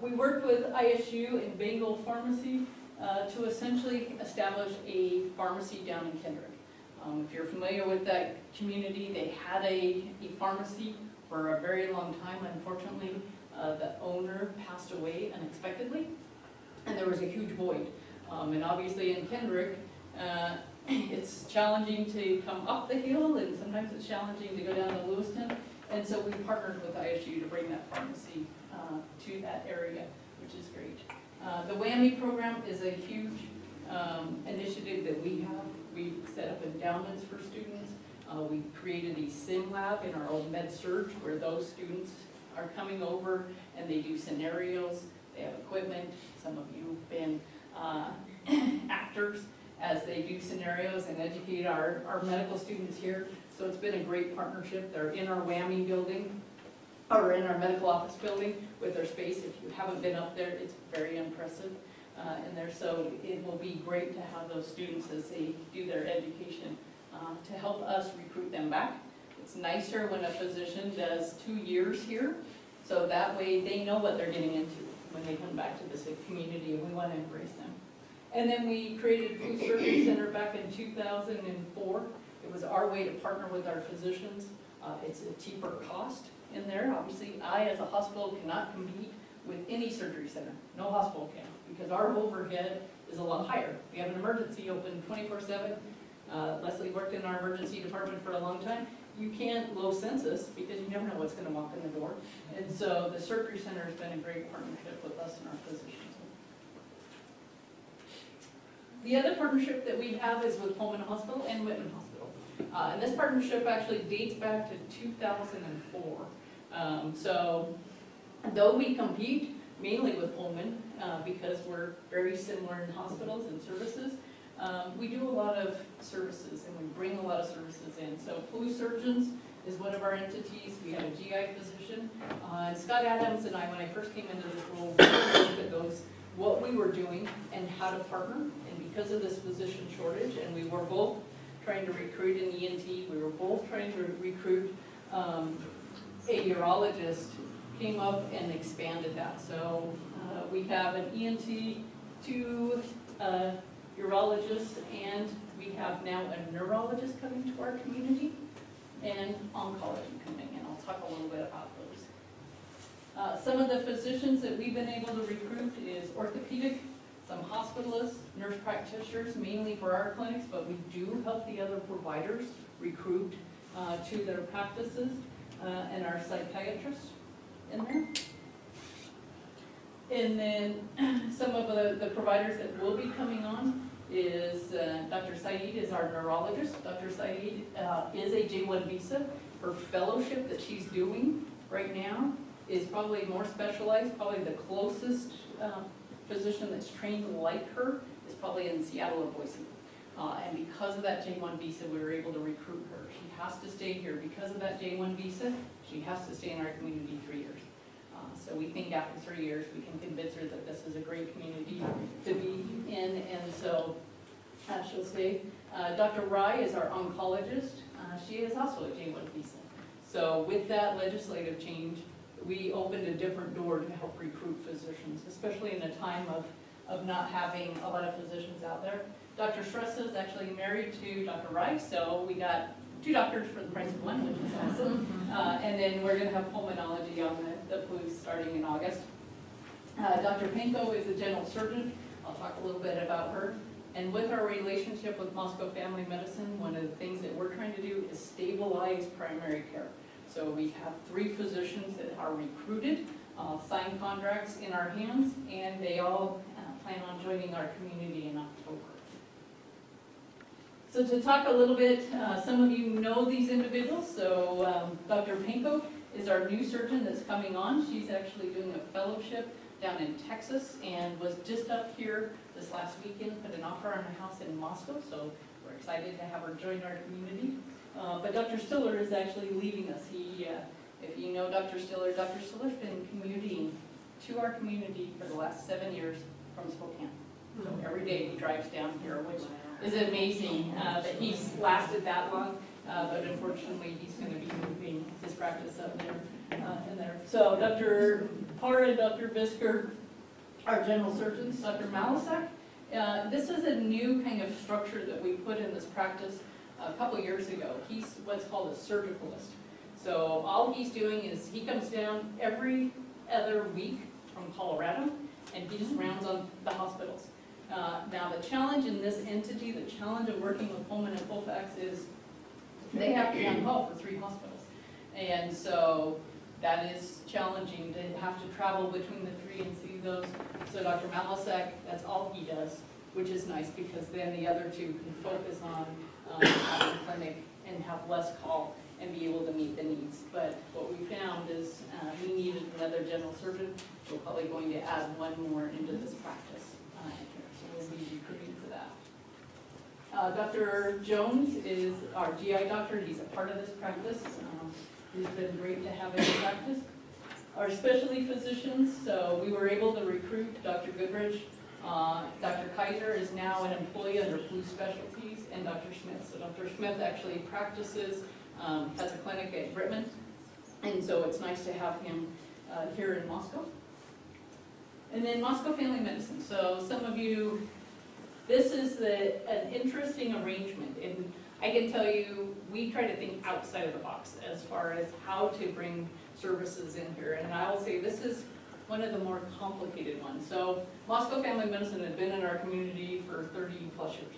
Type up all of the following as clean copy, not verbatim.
We worked with ISU and Bengal Pharmacy to essentially establish a pharmacy down in Kendrick. If you're familiar with that community, they had a pharmacy for a very long time. Unfortunately, the owner passed away unexpectedly, and there was a huge void. And obviously in Kendrick, it's challenging to come up the hill, and sometimes it's challenging to go down to Lewiston. And so we partnered with ISU to bring that pharmacy to that area, which is great. The WAMI program is a huge initiative that we have. We've set up endowments for students. We created a sim lab in our old med surg where those students are coming over and they do scenarios. They have equipment. Some of you have been actors as they do scenarios and educate our medical students here. So it's been a great partnership. They're in our WAMI building, or in our medical office building with their space. If you haven't been up there, it's very impressive in there. So it will be great to have those students as they do their education to help us recruit them back. It's nicer when a physician does 2 years here, so that way they know what they're getting into when they come back to this community, and we want to embrace them. And then we created a food service center back in 2004. It was our way to partner with our physicians. It's a cheaper cost in there. Obviously, I as a hospital cannot compete with any surgery center. No hospital can, because our overhead is a lot higher. We have an emergency open 24/7. Leslie worked in our emergency department for a long time. You can't low census because you never know what's going to walk in the door. And so the surgery center has been a great partnership with us and our physicians. The other partnership that we have is with Pullman Hospital and Whitman Hospital. And this partnership actually dates back to 2004. So though we compete mainly with Pullman because we're very similar in hospitals and services, we do a lot of services and we bring a lot of services in. So flu surgeons is one of our entities. We have a GI physician. Scott Adams and I, when I first came into this role, we looked at those, what we were doing and how to partner. And because of this physician shortage, and we were both trying to recruit an ENT, we were both trying to recruit a urologist, came up and expanded that. So we have an ENT, 2 urologists, and we have now a neurologist coming to our community, and oncology coming, and I'll talk a little bit about those. Some of the physicians that we've been able to recruit is orthopedic, some hospitalists, nurse practitioners, mainly for our clinics, but we do help the other providers recruit to their practices, and our psychiatrists in there. And then some of the providers that will be coming on is Dr. Saeed is our neurologist. Dr. Saeed is a J1 visa. Her fellowship that she's doing right now is probably more specialized. Probably the closest physician that's trained like her is probably in Seattle or Boise. And because of that J1 visa, we were able to recruit her. She has to stay here. Because of that J1 visa, she has to stay in our community 3 years. So we think after 3 years, we can convince her that this is a great community to be in, and so she'll stay. Dr. Rai is our oncologist. She is also a J1 visa. So with that legislative change, we opened a different door to help recruit physicians, especially in a time of not having a lot of physicians out there. Dr. Shrestha is actually married to Dr. Rai, so we got 2 doctors for the price of 1, which is awesome. And then we're going to have pulmonology on the flu starting in August. Dr. Pinko is a general surgeon. I'll talk a little bit about her. And with our relationship with Moscow Family Medicine, one of the things that we're trying to do is stabilize primary care. So we have 3 physicians that are recruited, signed contracts in our hands, and they all plan on joining our community in October. So to talk a little bit, some of you know these individuals. So Dr. Pinko is our new surgeon that's coming on. She's actually doing a fellowship down in Texas and was just up here this last weekend, put an offer on a house in Moscow. So we're excited to have her join our community. But Dr. Stiller is actually leaving us. If you know Dr. Stiller's been commuting to our community for the last 7 years from Spokane. So every day he drives down here, which is amazing that he's lasted that long. But unfortunately, he's going to be moving his practice up there. So Dr. Para, Dr. Visker, our general surgeons, Dr. Malasek. This is a new kind of structure that we put in this practice a couple years ago. He's what's called a surgicalist. So all he's doing is he comes down every other week from Colorado, and he just rounds on the hospitals. Now the challenge in this entity, the challenge of working with Pullman and Colfax is they have to be on call for 3 hospitals. And so that is challenging to have to travel between the 3 and see those. So Dr. Malasek, that's all he does, which is nice because then the other 2 can focus on having a clinic and have less call and be able to meet the needs. But what we found is we needed another general surgeon. We're probably going to add 1 more into this practice. So we'll be recruiting for that. Dr. Jones is our GI doctor. He's a part of this practice. He's been great to have in the practice. Our specialty physicians, so we were able to recruit Dr. Goodrich. Dr. Kaiser is now an employee under Blue Specialties, and Dr. Smith. So Dr. Smith actually practices, has a clinic at Gritman, and so it's nice to have him here in Moscow. And then Moscow Family Medicine. So some of you, this is an interesting arrangement, and I can tell you, we try to think outside of the box as far as how to bring services in here. And I will say this is one of the more complicated ones. So Moscow Family Medicine had been in our community for 30 plus years.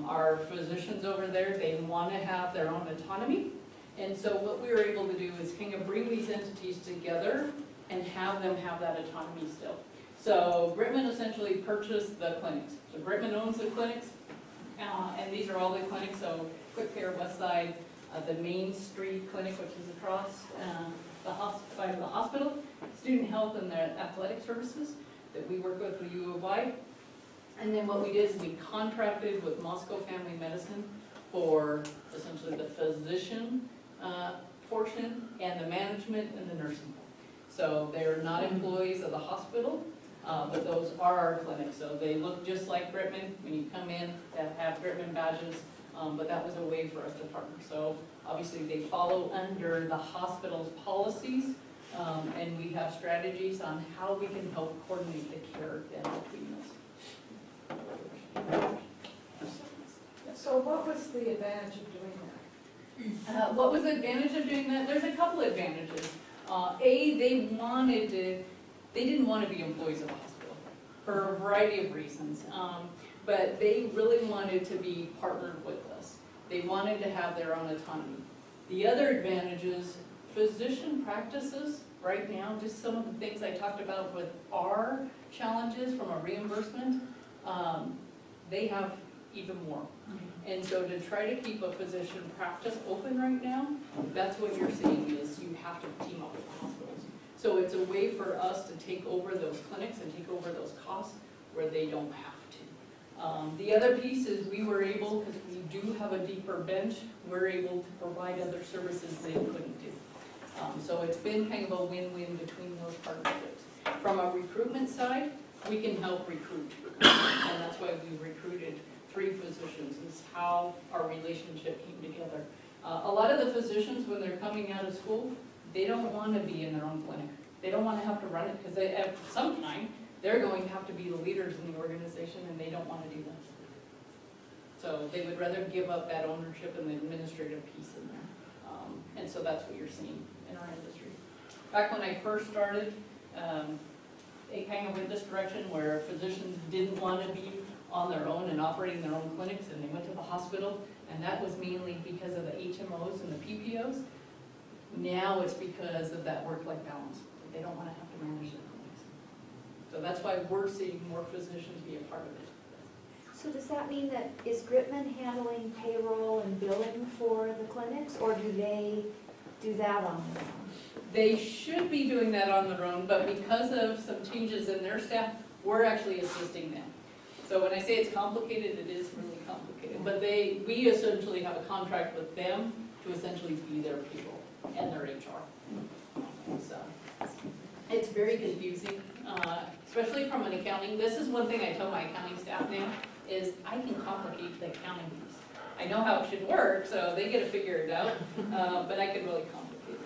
Our physicians over there, they want to have their own autonomy. And so what we were able to do is kind of bring these entities together and have them have that autonomy still. So Gritman essentially purchased the clinics. So Gritman owns the clinics, and these are all the clinics. So Quick Care West Side, the Main Street Clinic, which is across the hospital, Student Health and their athletic services that we work with U of I. And then what we did is we contracted with Moscow Family Medicine for essentially the physician portion and the management and the nursing. So they're not employees of the hospital, but those are our clinics. So they look just like Gritman when you come in, that have Gritman badges, but that was a way for us to partner. So obviously they follow under the hospital's policies, and we have strategies on how we can help coordinate the care then between us. So what was the advantage of doing that? What was the advantage of doing that? There's a couple advantages. They didn't want to be employees of the hospital for a variety of reasons, but they really wanted to be partnered with us. They wanted to have their own autonomy. The other advantage is physician practices right now, just some of the things I talked about with our challenges from a reimbursement, they have even more. And so to try to keep a physician practice open right now, that's what you're seeing is you have to team up with the hospitals. So it's a way for us to take over those clinics and take over those costs where they don't have to. The other piece is we were able, because we do have a deeper bench, we're able to provide other services they couldn't do. So it's been kind of a win-win between those partnerships. From a recruitment side, we can help recruit. And that's why we recruited 3 physicians, is how our relationship came together. A lot of the physicians, when they're coming out of school, they don't want to be in their own clinic. They don't want to have to run it because at some time, they're going to have to be the leaders in the organization and they don't want to do that. So they would rather give up that ownership and the administrative piece in there. And so that's what you're seeing in our industry. Back when I first started, it kind of went this direction where physicians didn't want to be on their own and operating their own clinics, and they went to the hospital, and that was mainly because of the HMOs and the PPOs. Now it's because of that work-life balance. They don't want to have to manage their clinics. So that's why we're seeing more physicians be a part of it. So does that mean that, is Gritman handling payroll and billing for the clinics, or do they do that on their own? They should be doing that on their own, but because of some changes in their staff, we're actually assisting them. So when I say it's complicated, it is really complicated. But we essentially have a contract with them to essentially be their people and their HR. So it's very confusing, especially from an accounting. This is one thing I tell my accounting staff now, is I can complicate the accounting piece. I know how it should work, so they get to figure it out, but I can really complicate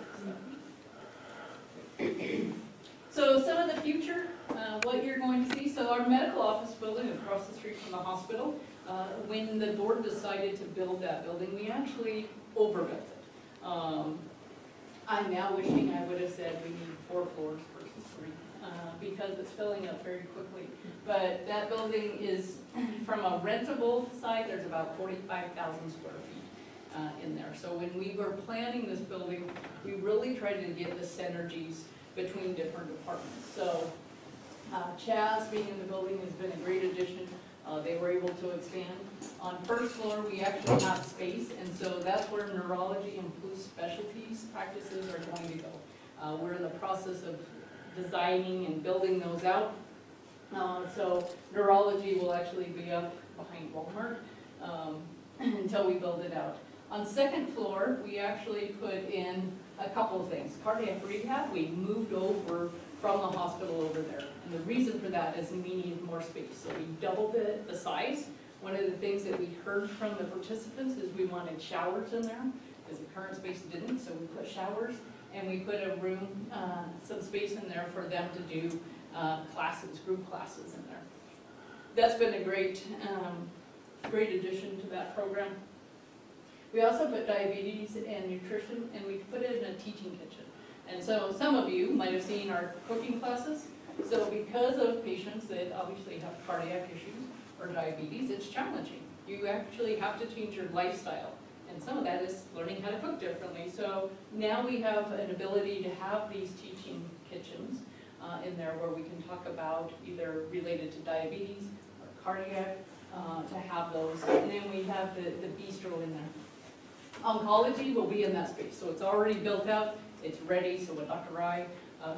it. So some of the future, what you're going to see, so our medical office building across the street from the hospital, when the board decided to build that building, we actually overbuilt it. I'm now wishing I would have said we need 4 floors versus 3, because it's filling up very quickly. But that building is, from a rentable side, there's about 45,000 square feet in there. So when we were planning this building, we really tried to get the synergies between different departments. So Chaz being in the building has been a great addition. They were able to expand. On first floor, we actually have space, and so that's where neurology and flu specialties practices are going to go. We're in the process of designing and building those out. So neurology will actually be up behind Walmart until we build it out. On second floor, we actually put in a couple of things. Cardiac rehab, we moved over from the hospital over there. And the reason for that is we needed more space. So we doubled the size. One of the things that we heard from the participants is we wanted showers in there, because the current space didn't, so we put showers. And we put a room, some space in there for them to do classes, group classes in there. That's been a great addition to that program. We also put diabetes and nutrition, and we put it in a teaching kitchen. And so some of you might have seen our cooking classes. So because of patients that obviously have cardiac issues or diabetes, it's challenging. You actually have to change your lifestyle. And some of that is learning how to cook differently. So now we have an ability to have these teaching kitchens in there where we can talk about either related to diabetes or cardiac, to have those. And then we have the bistro in there. Oncology will be in that space. So it's already built out. It's ready. So when Dr. Rai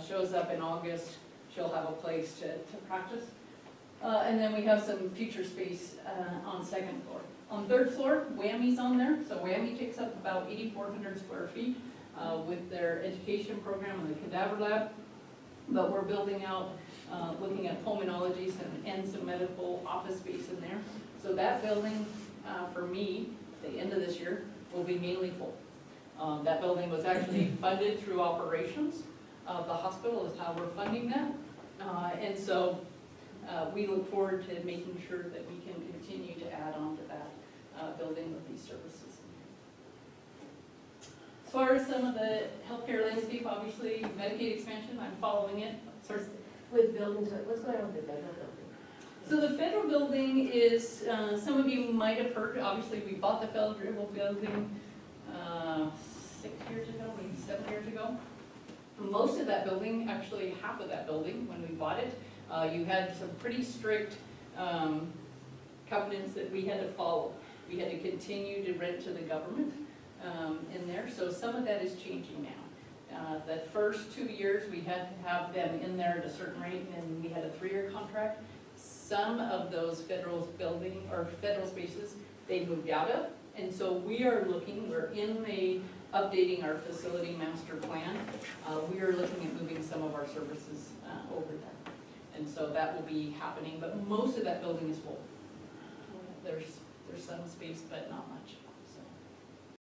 shows up in August, she'll have a place to practice. And then we have some future space on second floor. On third floor, WHAMMy's on there. So WHAMMy takes up about 8,400 square feet with their education program and the cadaver lab. But we're building out, looking at pulmonology and some medical office space in there. So that building, for me, at the end of this year, will be mainly full. That building was actually funded through operations of the hospital is how we're funding that. And so we look forward to making sure that we can continue to add on to that building with these services. As far as some of the healthcare landscape, obviously Medicaid expansion, I'm following it. With buildings, what's going on with the federal building? So the federal building is, some of you might have heard, obviously we bought the federal building 6 years ago, maybe 7 years ago. Most of that building, actually half of that building when we bought it, you had some pretty strict covenants that we had to follow. We had to continue to rent to the government in there, so some of that is changing now. The first 2 years, we had to have them in there at a certain rate, and we had a 3-year contract. Some of those federal building, or federal spaces, they moved out of, and so we are looking, we're in the updating our facility master plan. We are looking at moving some of our services over there. And so that will be happening, but most of that building is full. There's some space, but not much.